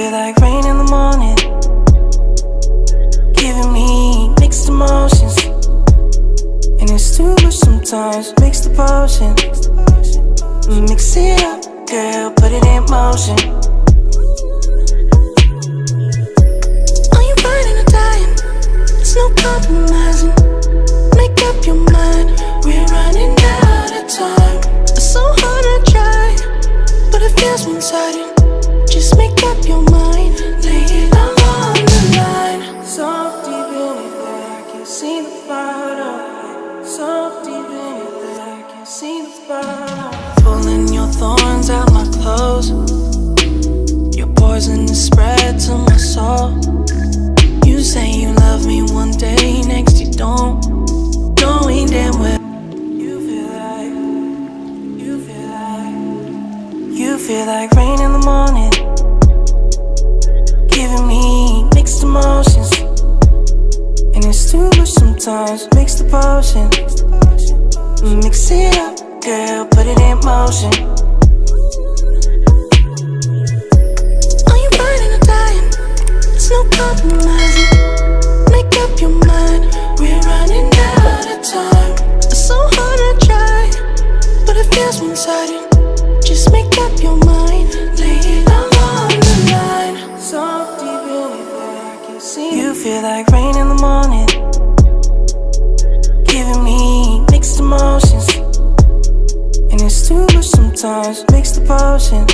feel like rain in the morning, giving me mixed emotions. And it's too much sometimes, mix the potion. Mix it up, girl, put it in motion. Are you riding or dying? There's no compromising. Make up your mind, we're running out of time. It's so hard to try, but it feels one-sided. Just make up your mind, lay it all on the line. So deep in it that I can see the bottom. So deep in it that I can see the bottom. Pulling your thorns out my clothes. Your poison is spread to my soul. You say you love me one day, next you don't. Knowing damn well you feel like rain in the morning, giving me mixed emotions. And it's too much sometimes, mix the potion. Mix it up, girl, put it in motion. Are you riding or dying? There's no compromising. Make up your mind, we're running out of time. It's so hard to try, but it feels one-sided. Just make up your mind, lay it all on the line. So deep in it that I can see. You feel like rain in the morning, giving me mixed emotions. And it's too much sometimes, mix the potion.